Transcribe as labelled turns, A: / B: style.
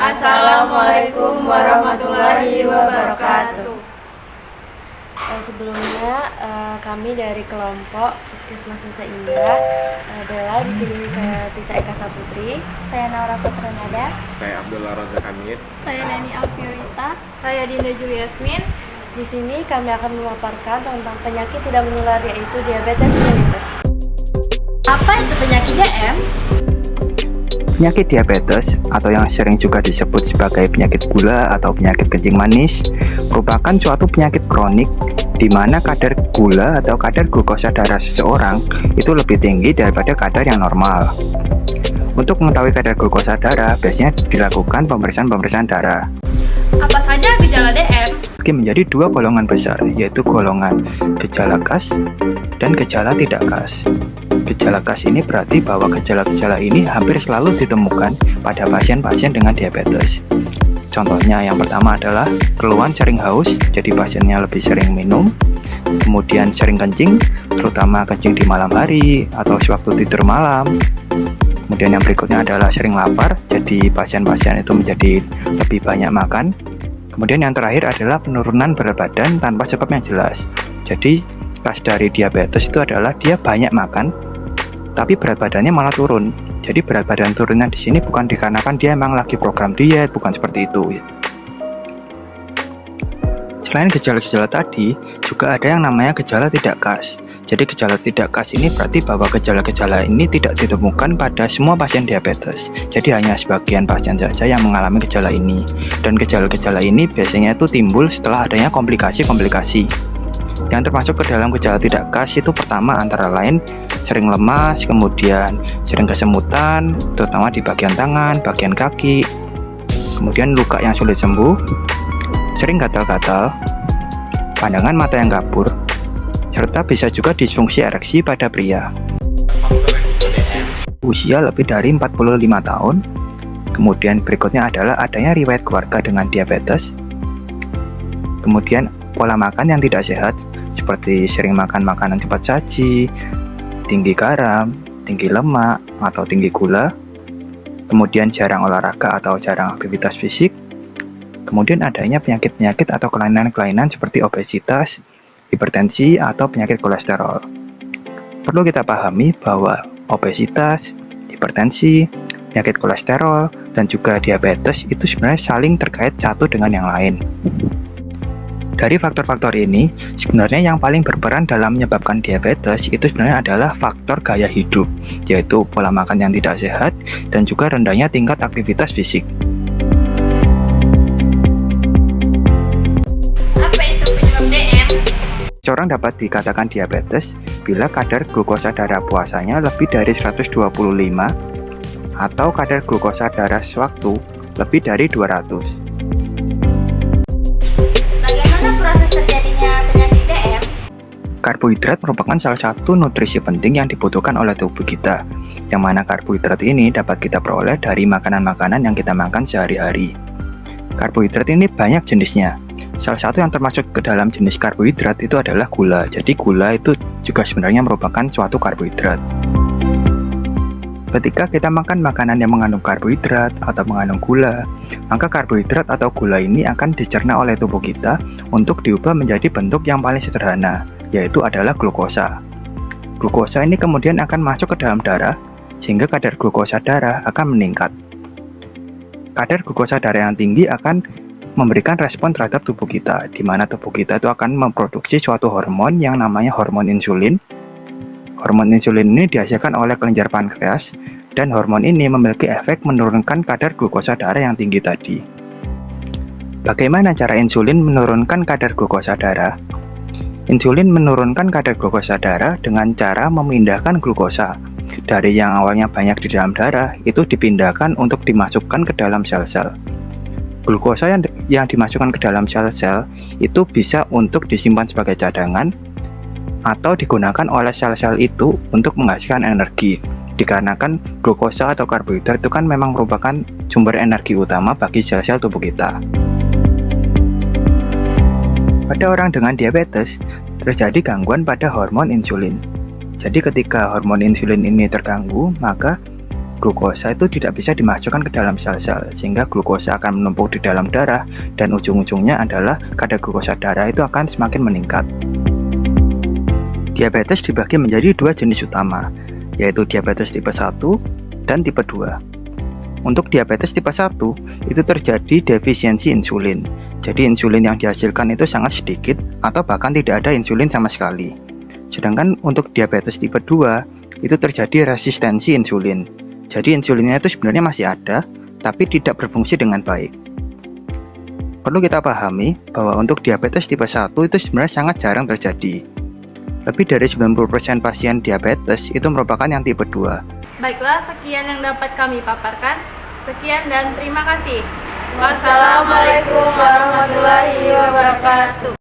A: Assalamualaikum warahmatullahi wabarakatuh.
B: Sebelumnya kami dari kelompok Puskesmas Nusa Indah adalah di sini saya Tisa Eka Saputri,
C: Saya Naura Putranada.
D: Saya Abdullah Razak Hamid.
C: Saya Nani Alfiorita. Saya Dinda Juliasmin.
B: Di sini kami akan memaparkan tentang penyakit tidak menular yaitu diabetes mellitus.
C: Apa itu penyakit DM?
E: Penyakit diabetes atau yang sering juga disebut sebagai penyakit gula atau penyakit kencing manis merupakan suatu penyakit kronik di mana kadar gula atau kadar glukosa darah seseorang itu lebih tinggi daripada kadar yang normal. Untuk mengetahui kadar glukosa darah, biasanya dilakukan pemeriksaan darah.
C: Apa saja gejala DM?
E: Menjadi dua golongan besar, yaitu golongan gejala khas dan gejala tidak khas. Gejala khas ini berarti bahwa gejala-gejala ini hampir selalu ditemukan pada pasien-pasien dengan diabetes. Contohnya yang pertama adalah keluhan sering haus, jadi pasiennya lebih sering minum. Kemudian sering kencing, terutama kencing di malam hari atau sewaktu tidur malam. Kemudian yang berikutnya adalah sering lapar, jadi pasien-pasien itu menjadi lebih banyak makan. Kemudian yang terakhir adalah penurunan berat badan tanpa sebab yang jelas. Jadi khas dari diabetes itu adalah dia banyak makan, tapi berat badannya malah turun. Jadi berat badan turunnya di sini bukan dikarenakan dia emang lagi program diet, bukan seperti itu. Selain gejala-gejala tadi, juga ada yang namanya gejala tidak khas. Jadi gejala tidak khas ini berarti bahwa gejala-gejala ini tidak ditemukan pada semua pasien diabetes. Jadi hanya sebagian pasien saja yang mengalami gejala ini. Dan gejala-gejala ini biasanya itu timbul setelah adanya komplikasi-komplikasi. Yang termasuk ke dalam gejala tidak khas itu pertama antara lain sering lemas, kemudian sering kesemutan, terutama di bagian tangan, bagian kaki, kemudian luka yang sulit sembuh, sering gatal-gatal, pandangan mata yang kabur, serta bisa juga disfungsi ereksi pada pria. Usia lebih dari 45 tahun. Kemudian berikutnya adalah adanya riwayat keluarga dengan diabetes. Kemudian pola makan yang tidak sehat, seperti sering makan makanan cepat saji, tinggi garam, tinggi lemak, atau tinggi gula. Kemudian jarang olahraga atau jarang aktivitas fisik. Kemudian adanya penyakit-penyakit atau kelainan-kelainan seperti obesitas, hipertensi, atau penyakit kolesterol. Perlu kita pahami bahwa obesitas, hipertensi, penyakit kolesterol, dan juga diabetes itu sebenarnya saling terkait satu dengan yang lain. Dari faktor-faktor ini, sebenarnya yang paling berperan dalam menyebabkan diabetes itu sebenarnya adalah faktor gaya hidup, yaitu pola makan yang tidak sehat dan juga rendahnya tingkat aktivitas fisik.
C: Apa itu penyebab DM?
E: Seorang dapat dikatakan diabetes bila kadar glukosa darah puasanya lebih dari 125 atau kadar glukosa darah sewaktu lebih dari 200.
C: Bagaimana proses terjadinya penyakit DM?
E: Karbohidrat merupakan salah satu nutrisi penting yang dibutuhkan oleh tubuh kita, yang mana karbohidrat ini dapat kita peroleh dari makanan-makanan yang kita makan sehari-hari. Karbohidrat ini banyak jenisnya. Salah satu yang termasuk ke dalam jenis karbohidrat itu adalah gula. Jadi gula itu juga sebenarnya merupakan suatu karbohidrat. Ketika kita makan makanan yang mengandung karbohidrat atau mengandung gula, maka karbohidrat atau gula ini akan dicerna oleh tubuh kita untuk diubah menjadi bentuk yang paling sederhana, yaitu adalah glukosa. Glukosa ini kemudian akan masuk ke dalam darah, sehingga kadar glukosa darah akan meningkat. Kadar glukosa darah yang tinggi akan memberikan respon terhadap tubuh kita, di mana tubuh kita itu akan memproduksi suatu hormon yang namanya hormon insulin. Hormon insulin ini dihasilkan oleh kelenjar pankreas, dan hormon ini memiliki efek menurunkan kadar glukosa darah yang tinggi tadi. Bagaimana cara insulin menurunkan kadar glukosa darah? Insulin menurunkan kadar glukosa darah dengan cara memindahkan glukosa dari yang awalnya banyak di dalam darah, itu dipindahkan untuk dimasukkan ke dalam sel-sel. Glukosa yang dimasukkan ke dalam sel-sel itu bisa untuk disimpan sebagai cadangan atau digunakan oleh sel-sel itu untuk menghasilkan energi. Dikarenakan glukosa atau karbohidrat itu kan memang merupakan sumber energi utama bagi sel-sel tubuh kita. Pada orang dengan diabetes, terjadi gangguan pada hormon insulin. Jadi ketika hormon insulin ini terganggu, maka glukosa itu tidak bisa dimasukkan ke dalam sel-sel, sehingga glukosa akan menumpuk di dalam darah, dan ujung-ujungnya adalah kadar glukosa darah itu akan semakin meningkat. Diabetes dibagi menjadi dua jenis utama, yaitu diabetes tipe 1 dan tipe 2. Untuk diabetes tipe 1, itu terjadi defisiensi insulin. Jadi insulin yang dihasilkan itu sangat sedikit atau bahkan tidak ada insulin sama sekali. Sedangkan untuk diabetes tipe 2, itu terjadi resistensi insulin. Jadi insulinnya itu sebenarnya masih ada, tapi tidak berfungsi dengan baik. Perlu kita pahami bahwa untuk diabetes tipe 1 itu sebenarnya sangat jarang terjadi. Lebih dari 90% pasien diabetes itu merupakan yang tipe 2.
C: Baiklah, sekian yang dapat kami paparkan. Sekian dan terima kasih.
A: Wassalamualaikum warahmatullahi wabarakatuh.